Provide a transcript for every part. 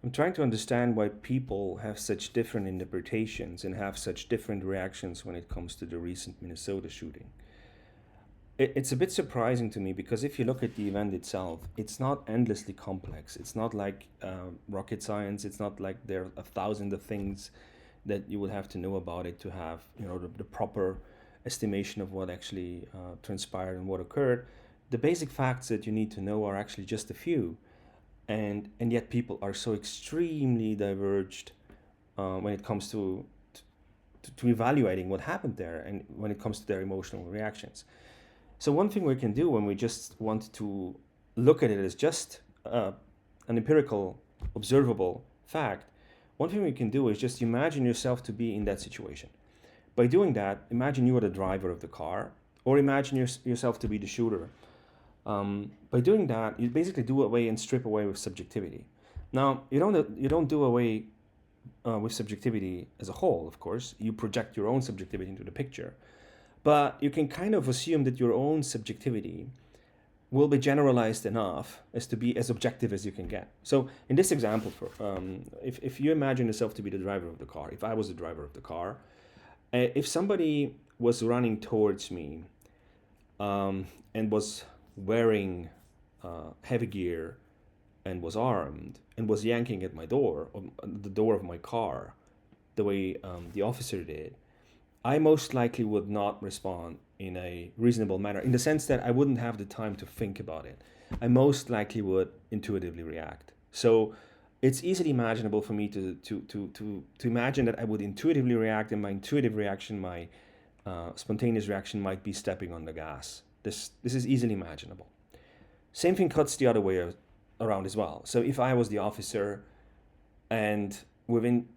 I'm trying to understand why people have such different interpretations and have such different reactions when it comes to the recent Minnesota shooting. It's a bit surprising to me because if you look at the event itself, it's not endlessly complex. It's not like rocket science. It's not like there are a thousand of things that you would have to know about it to have the proper estimation of what actually transpired and what occurred. The basic facts that you need to know are actually just a few, and yet people are so extremely diverged when it comes to evaluating what happened there and when it comes to their emotional reactions. So one thing we can do when we just want to look at it as just an empirical, observable fact, one thing we can do is just imagine yourself to be in that situation. By doing that, imagine you are the driver of the car, or imagine yourself to be the shooter. By doing that, you basically do away and strip away with subjectivity. Now, you don't do away with subjectivity as a whole. Of course, you project your own subjectivity into the picture, but you can kind of assume that your own subjectivity will be generalized enough as to be as objective as you can get. So in this example, if you imagine yourself to be the driver of the car, if I was the driver of the car, if somebody was running towards me and was wearing heavy gear and was armed and was yanking at my door, the door of my car, the way the officer did, I most likely would not respond in a reasonable manner, in the sense that I wouldn't have the time to think about it. I most likely would intuitively react. So it's easily imaginable for me to imagine that I would intuitively react, and my intuitive reaction, my spontaneous reaction, might be stepping on the gas. This is easily imaginable. Same thing cuts the other way around as well. So if I was the officer and within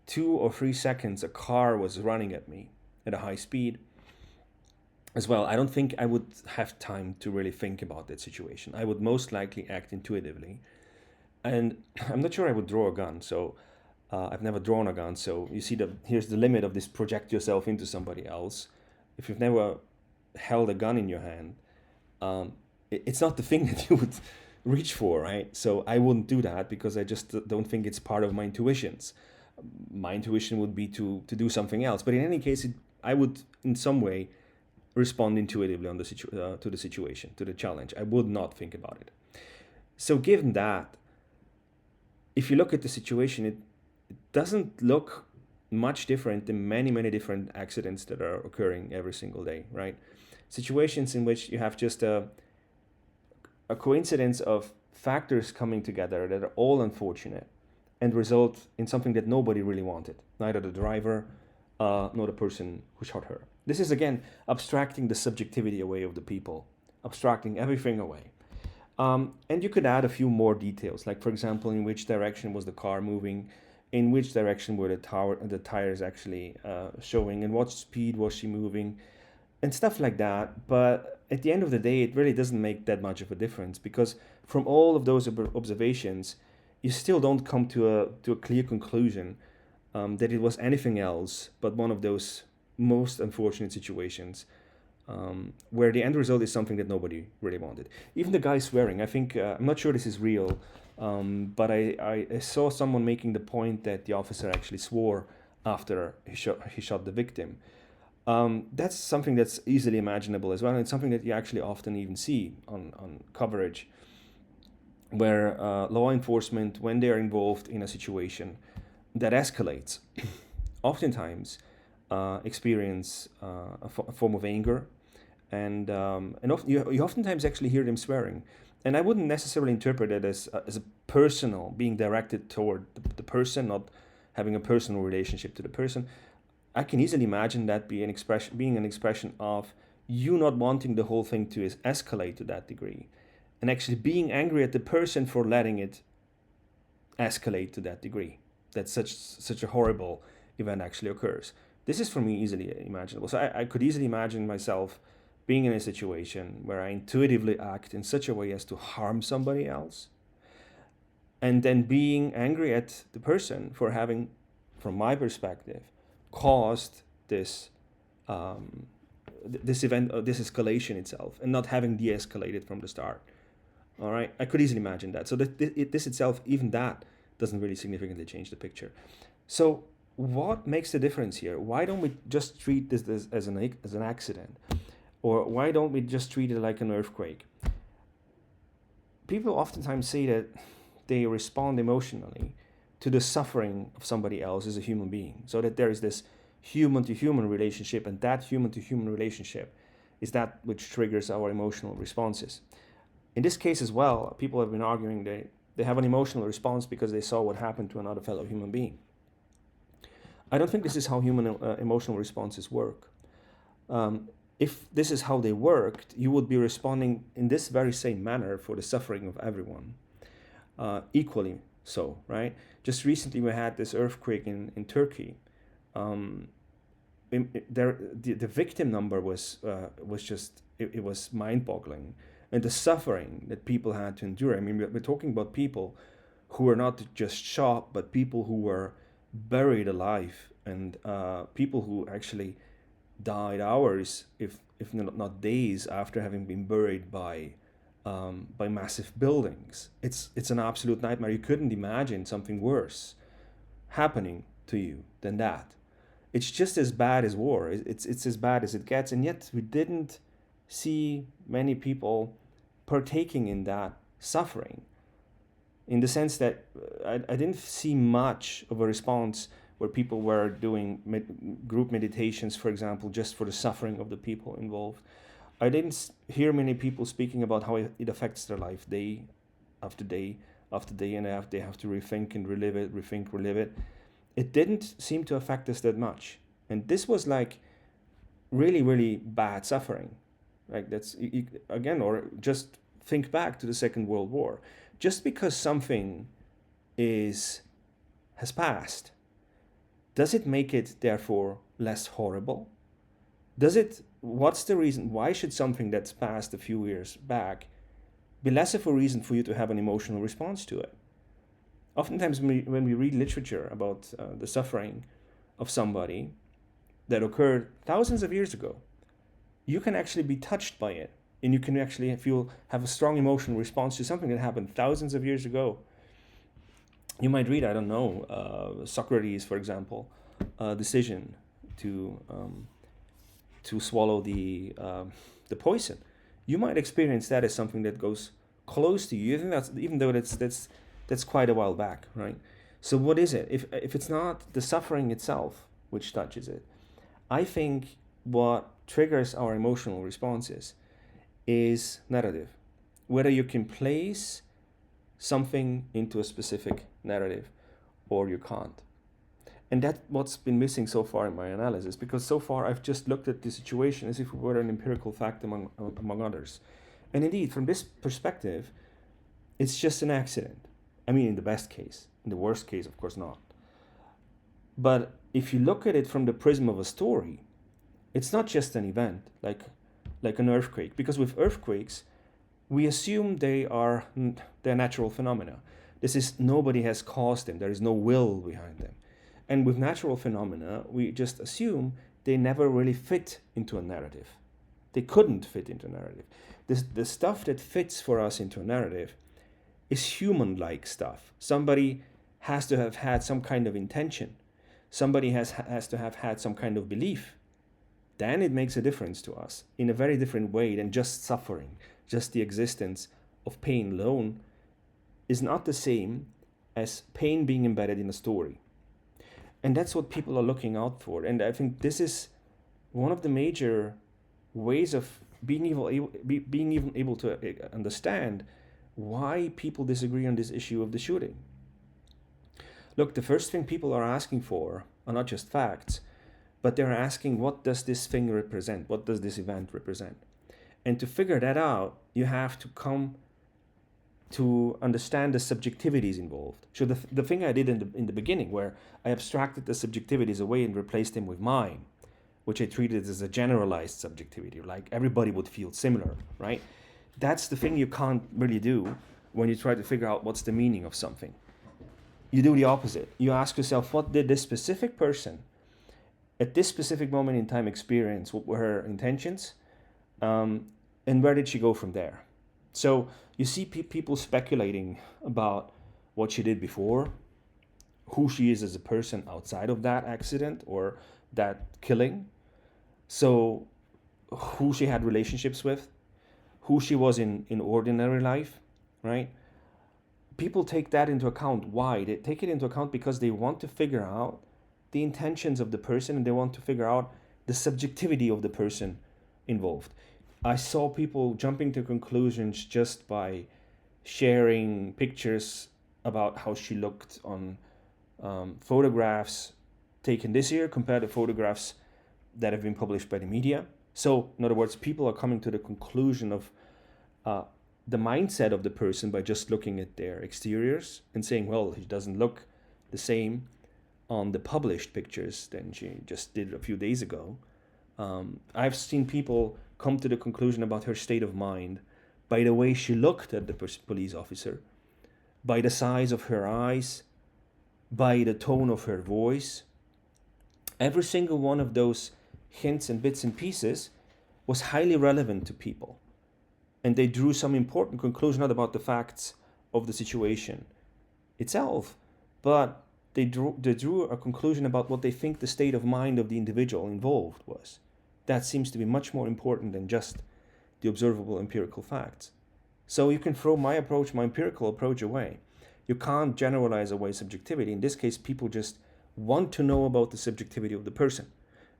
2 or 3 seconds a car was running at me at a high speed as well, I don't think I would have time to really think about that situation. I would most likely act intuitively. And I'm not sure I would draw a gun. So I've never drawn a gun. So you see, here's the limit of this project yourself into somebody else. If you've never held a gun in your hand, it's not the thing that you would reach for, right? So I wouldn't do that because I just don't think it's part of my intuitions. My intuition would be to do something else. But in any case, I would in some way respond intuitively to the situation, to the challenge. I would not think about it. So given that, if you look at the situation, it doesn't look much different than many, many different accidents that are occurring every single day, right? Situations in which you have just a coincidence of factors coming together that are all unfortunate and result in something that nobody really wanted, neither the driver nor the person who shot her. This is again abstracting the subjectivity away of the people, abstracting everything away. And you could add a few more details, like for example, in which direction was the car moving, in which direction were the tires actually showing, and what speed was she moving, and stuff like that. But at the end of the day, it really doesn't make that much of a difference because from all of those observations, you still don't come to a clear conclusion that it was anything else but one of those most unfortunate situations where the end result is something that nobody really wanted. Even the guy swearing, I think, I'm not sure this is real, but I saw someone making the point that the officer actually swore after he shot the victim. That's something that's easily imaginable as well, and it's something that you actually often even see on coverage where law enforcement, when they're involved in a situation that escalates, oftentimes experience a form of anger, and often, you oftentimes actually hear them swearing. And I wouldn't necessarily interpret it as a personal, being directed toward the person, not having a personal relationship to the person. I can easily imagine that being an expression of you not wanting the whole thing to escalate to that degree, and actually being angry at the person for letting it escalate to that degree. That such a horrible event actually occurs. This is for me easily imaginable. So I could easily imagine myself being in a situation where I intuitively act in such a way as to harm somebody else, and then being angry at the person for having, from my perspective, caused this event, this escalation itself, and not having de-escalated from the start. All right, I could easily imagine that. So this itself, even that, doesn't really significantly change the picture. So what makes the difference here? Why don't we just treat this as an accident? Or why don't we just treat it like an earthquake? People oftentimes say that they respond emotionally to the suffering of somebody else as a human being, so that there is this human-to-human relationship, and that human-to-human relationship is that which triggers our emotional responses. In this case as well, people have been arguing they have an emotional response because they saw what happened to another fellow human being. I don't think this is how human emotional responses work. If this is how they worked, you would be responding in this very same manner for the suffering of everyone, equally so, right? Just recently we had this earthquake in Turkey. The victim number was just, it was mind-boggling. And the suffering that people had to endure. I mean, we're talking about people who were not just shot, but people who were buried alive, and people who actually died hours, if not days, after having been buried by massive buildings. It's an absolute nightmare. You couldn't imagine something worse happening to you than that. It's just as bad as war. It's as bad as it gets, and yet we didn't see many people partaking in that suffering, in the sense that I didn't see much of a response where people were doing group meditations, for example, just for the suffering of the people involved. I didn't hear many people speaking about how it affects their life day after day after day, and they have to rethink and relive it. It didn't seem to affect us that much. And this was like really, really bad suffering. Like that's, again, or just think back to the Second World War. Just because something has passed, does it make it therefore less horrible? What's the reason? Why should something that's passed a few years back be less of a reason for you to have an emotional response to it? Oftentimes when we read literature about the suffering of somebody that occurred thousands of years ago, you can actually be touched by it, and you can actually have a strong emotional response to something that happened thousands of years ago. You might read, I don't know, Socrates, for example, decision to swallow the poison. You might experience that as something that goes close to you. You think that's, even though that's quite a while back, right? So what is it? If it's not the suffering itself which touches it, I think what triggers our emotional responses is narrative. Whether you can place something into a specific narrative or you can't. And that's what's been missing so far in my analysis, because so far I've just looked at the situation as if it were an empirical fact among others. And indeed, from this perspective, it's just an accident. I mean, in the best case. In the worst case, of course not. But if you look at it from the prism of a story, it's not just an event like an earthquake, because with earthquakes, we assume they're natural phenomena. This is, nobody has caused them. There is no will behind them. And with natural phenomena, we just assume they never really fit into a narrative. They couldn't fit into a narrative. The stuff that fits for us into a narrative is human-like stuff. Somebody has to have had some kind of intention. Somebody has to have had some kind of belief. Then it makes a difference to us in a very different way than just suffering. Just the existence of pain alone is not the same as pain being embedded in a story. And that's what people are looking out for. And I think this is one of the major ways of being even able to understand why people disagree on this issue of the shooting. Look, the first thing people are asking for are not just facts, but they're asking, what does this thing represent? What does this event represent? And to figure that out, you have to come to understand the subjectivities involved. So the thing I did in the beginning, where I abstracted the subjectivities away and replaced them with mine, which I treated as a generalized subjectivity, like everybody would feel similar, right? That's the thing you can't really do when you try to figure out what's the meaning of something. You do the opposite. You ask yourself, what did this specific person at this specific moment in time experience? What were her intentions? And where did she go from there? So you see people speculating about what she did before, who she is as a person outside of that accident or that killing. So who she had relationships with, who she was in ordinary life, right? People take that into account. Why? They take it into account because they want to figure out the intentions of the person, and they want to figure out the subjectivity of the person involved. I saw people jumping to conclusions just by sharing pictures about how she looked on photographs taken this year compared to photographs that have been published by the media. So, in other words, people are coming to the conclusion of the mindset of the person by just looking at their exteriors and saying, well, she doesn't look the same on the published pictures than she just did a few days ago. I've seen people come to the conclusion about her state of mind by the way she looked at the police officer, by the size of her eyes, by the tone of her voice. Every single one of those hints and bits and pieces was highly relevant to people. And they drew some important conclusion, not about the facts of the situation itself, but they drew a conclusion about what they think the state of mind of the individual involved was. That seems to be much more important than just the observable empirical facts. So you can throw my empirical approach away. You can't generalize away subjectivity. In this case, people just want to know about the subjectivity of the person.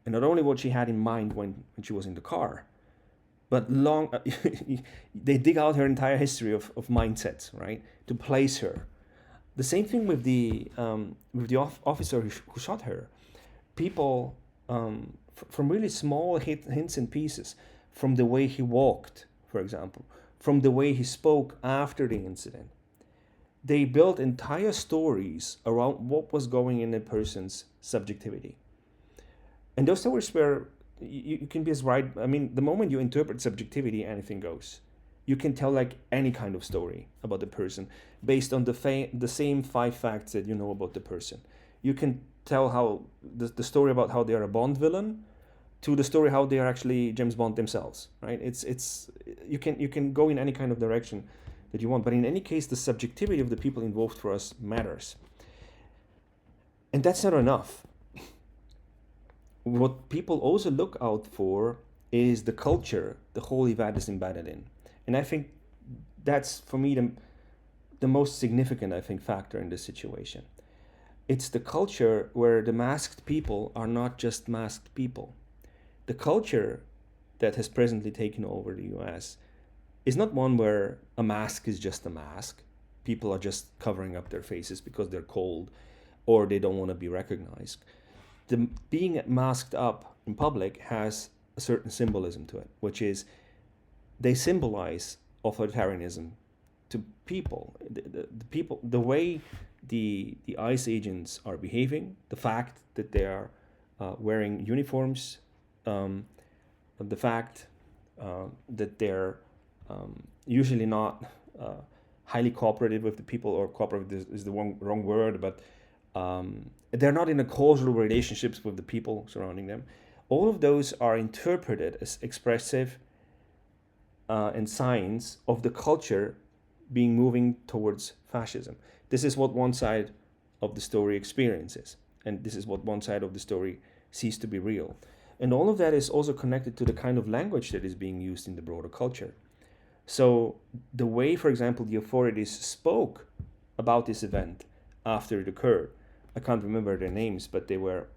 And not only what she had in mind when she was in the car, but they dig out her entire history of mindsets, right, to place her. The same thing with the officer who shot her. People, from really small hints and pieces, from the way he walked, for example, from the way he spoke after the incident, they built entire stories around what was going in a person's subjectivity. And those stories were, you can be as right, I mean, the moment you interpret subjectivity, anything goes. You can tell like any kind of story about the person based on the same 5 facts that you know about the person. You can tell how the story about how they are a Bond villain to the story how they are actually James Bond themselves, right? It's you can go in any kind of direction that you want, but in any case, the subjectivity of the people involved for us matters. And that's not enough. What people also look out for is the culture the whole event is embedded in. And I think that's, for me, the most significant, I think, factor in this situation. It's the culture where the masked people are not just masked people. The culture that has presently taken over the US is not one where a mask is just a mask. People are just covering up their faces because they're cold or they don't want to be recognized. Being masked up in public has a certain symbolism to it, which is they symbolize authoritarianism to people. The way the ICE agents are behaving, the fact that they are wearing uniforms, the fact that they're usually not highly cooperative with the people, or cooperative is the wrong word, but they're not in a causal relationships with the people surrounding them. All of those are interpreted as expressive and signs of the culture being moving towards fascism. This is what one side of the story experiences, and this is what one side of the story sees to be real. And all of that is also connected to the kind of language that is being used in the broader culture. So the way, for example, the authorities spoke about this event after it occurred, I can't remember their names, but they were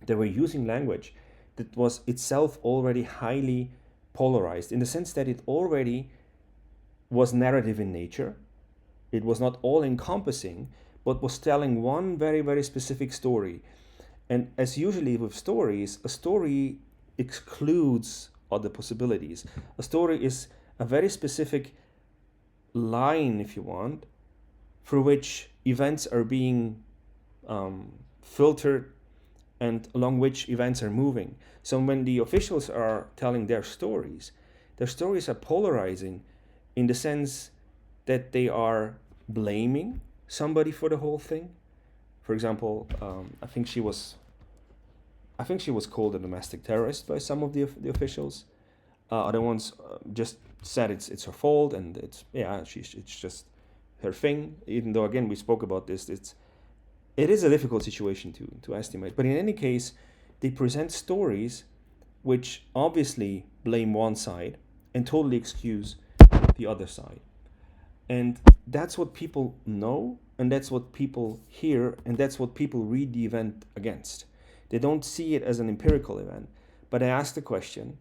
using language that was itself already highly polarized, in the sense that it already was narrative in nature. It was not all encompassing, but was telling one very, very specific story. And as usually with stories, a story excludes other possibilities. A story is a very specific line, if you want, through which events are being filtered and along which events are moving. So when the officials are telling their stories are polarizing in the sense that they are blaming somebody for the whole thing. For example, I think she was called a domestic terrorist by some of the officials. Other ones just said it's her fault, and it's just her thing. Even though, again, we spoke about this, It is a difficult situation to estimate, but in any case, they present stories which obviously blame one side and totally excuse the other side. And that's what people know, and that's what people hear, and that's what people read the event against. They don't see it as an empirical event, but I ask the question,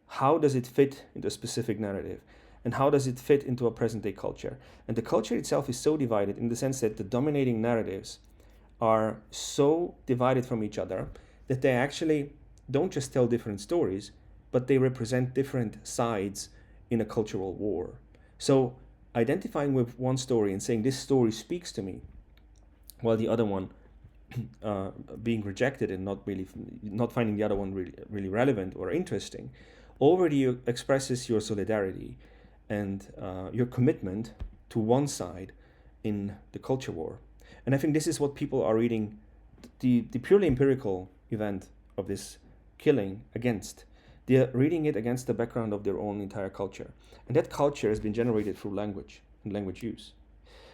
how does it fit into a specific narrative? And how does it fit into a present day culture? And the culture itself is so divided in the sense that the dominating narratives are so divided from each other that they actually don't just tell different stories, but they represent different sides in a cultural war. So identifying with one story and saying this story speaks to me, while the other one being rejected and not finding the other one really relevant or interesting, already expresses your solidarity and your commitment to one side in the culture war. And I think this is what people are reading the purely empirical event of this killing against. They're reading it against the background of their own entire culture. And that culture has been generated through language and language use.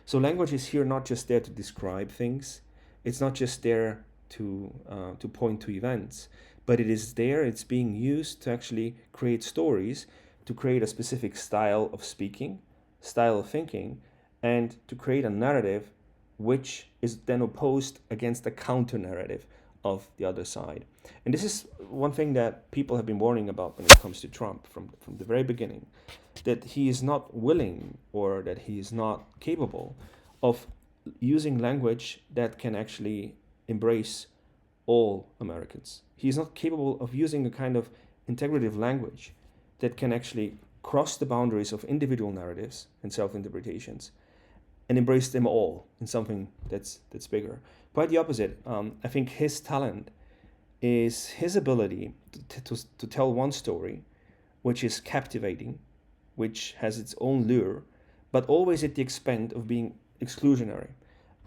So language is here not just there to describe things. It's not just there to point to events, but it is there, it's being used to actually create stories, to create a specific style of speaking, style of thinking, and to create a narrative which is then opposed against the counter narrative of the other side. And this is one thing that people have been warning about when it comes to Trump from the very beginning, that he is not willing or that he is not capable of using language that can actually embrace all Americans. He is not capable of using a kind of integrative language that can actually cross the boundaries of individual narratives and self-interpretations and embrace them all in something that's bigger. Quite the opposite. I think his talent is his ability to tell one story which is captivating, which has its own lure, but always at the expense of being exclusionary,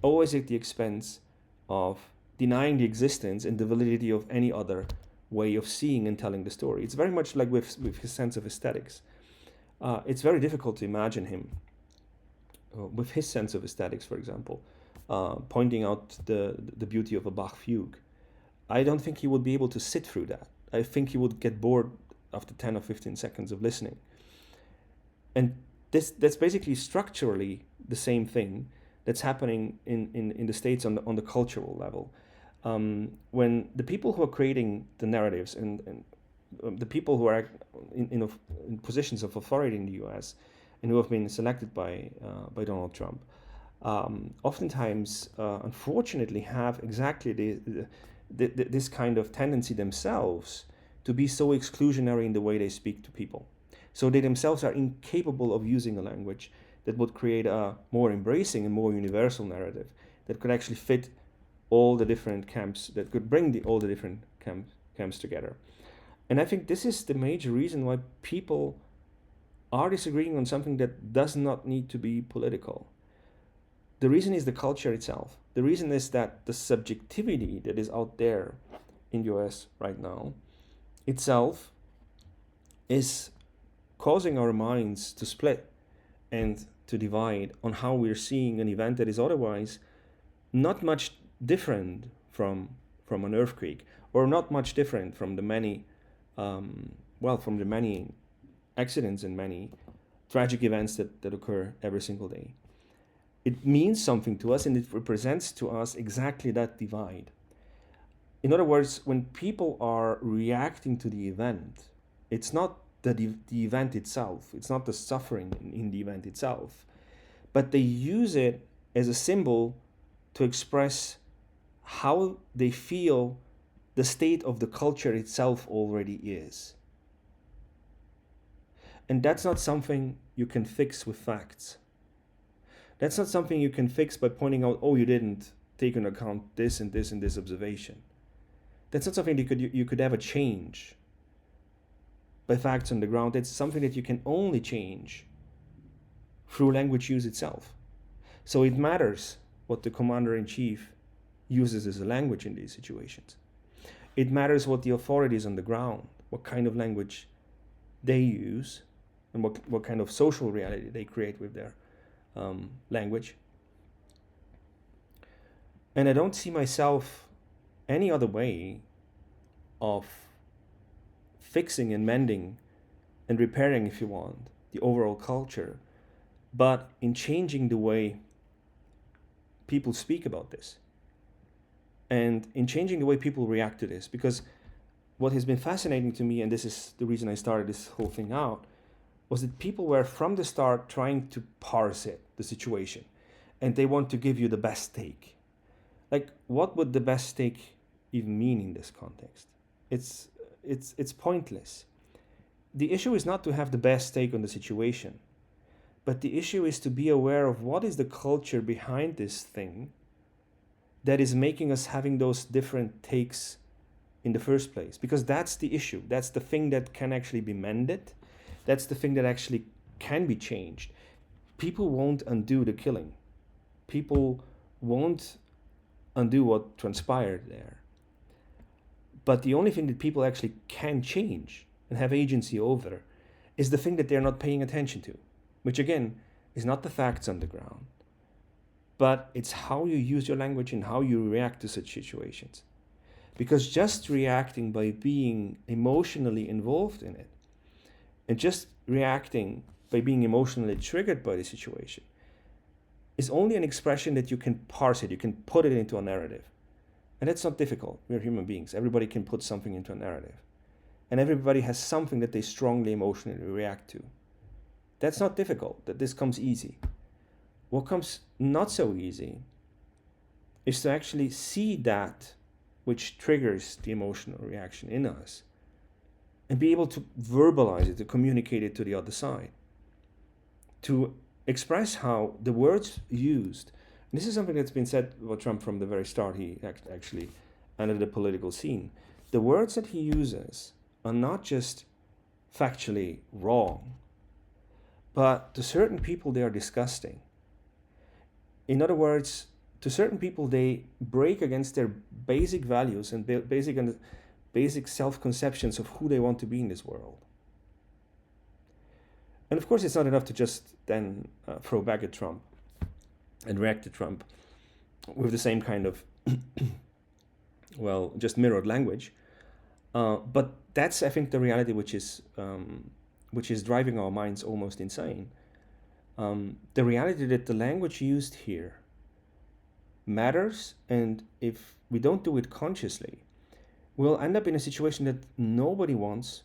always at the expense of denying the existence and the validity of any other way of seeing and telling the story. It's very much like with his sense of aesthetics. It's very difficult to imagine him with his sense of aesthetics, for example, pointing out the beauty of a Bach fugue. I don't think he would be able to sit through that. I think he would get bored after 10 or 15 seconds of listening. And that's basically structurally the same thing that's happening in the States on the cultural level. When the people who are creating the narratives and the people who are in positions of authority in the U.S. and who have been selected by Donald Trump, oftentimes, unfortunately, have exactly this kind of tendency themselves to be so exclusionary in the way they speak to people. So they themselves are incapable of using a language that would create a more embracing and more universal narrative that could actually fit all the different camps, that could bring all the different camps together. And I think this is the major reason why people are disagreeing on something that does not need to be political. The reason is the culture itself. The reason is that the subjectivity that is out there in the US right now itself is causing our minds to split and to divide on how we're seeing an event that is otherwise not much different from an earthquake, or not much different from the many accidents and many tragic events that occur every single day. It means something to us, and it represents to us exactly that divide. In other words, when people are reacting to the event, it's not the event itself, it's not the suffering in the event itself, but they use it as a symbol to express how they feel the state of the culture itself already is. And that's not something you can fix with facts. That's not something you can fix by pointing out, oh, you didn't take into account this and this and this observation. That's not something you could ever change by facts on the ground. It's something that you can only change through language use itself. So it matters what the commander-in-chief uses as a language in these situations. It matters what the authorities on the ground, what kind of language they use, and what kind of social reality they create with their language. And I don't see myself any other way of fixing and mending and repairing, if you want, the overall culture, but in changing the way people speak about this and in changing the way people react to this. Because what has been fascinating to me, and this is the reason I started this whole thing out, was that people were from the start trying to parse it, the situation, and they want to give you the best take. Like, what would the best take even mean in this context? It's pointless. The issue is not to have the best take on the situation, but the issue is to be aware of what is the culture behind this thing that is making us having those different takes in the first place. Because that's the issue. That's the thing that can actually be mended. That's the thing that actually can be changed. People won't undo the killing. People won't undo what transpired there. But the only thing that people actually can change and have agency over is the thing that they're not paying attention to, which again is not the facts on the ground, but it's how you use your language and how you react to such situations. Because just reacting by being emotionally involved in it, and just reacting by being emotionally triggered by the situation, is only an expression that you can parse it, you can put it into a narrative. And that's not difficult. We're human beings. Everybody can put something into a narrative. And everybody has something that they strongly emotionally react to. That's not difficult. That this comes easy. What comes not so easy is to actually see that which triggers the emotional reaction in us and be able to verbalize it, to communicate it to the other side, to express how the words used. And this is something that's been said about Trump from the very start. He actually entered the political scene. The words that he uses are not just factually wrong, but to certain people they are disgusting. In other words, to certain people they break against their basic values and basic self-conceptions of who they want to be in this world. And of course, it's not enough to just then throw back at Trump and react to Trump with the same kind of, well, just mirrored language. But that's, I think, the reality which is driving our minds almost insane. The reality that the language used here matters, and if we don't do it consciously, we'll end up in a situation that nobody wants,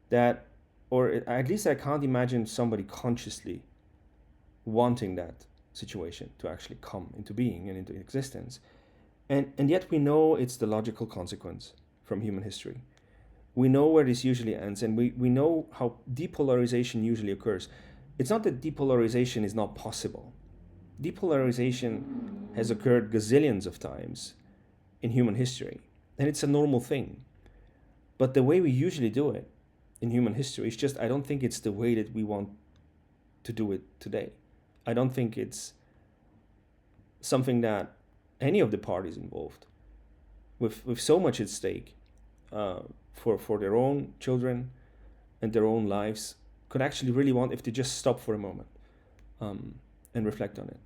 that, or at least I can't imagine somebody consciously wanting that situation to actually come into being and into existence. And yet we know it's the logical consequence from human history. We know where this usually ends, and we know how depolarization usually occurs. It's not that depolarization is not possible. Depolarization has occurred gazillions of times in human history, and it's a normal thing. But the way we usually do it in human history is just, I don't think it's the way that we want to do it today. I don't think it's something that any of the parties involved, with so much at stake for their own children and their own lives, could actually really want if they just stop for a moment and reflect on it.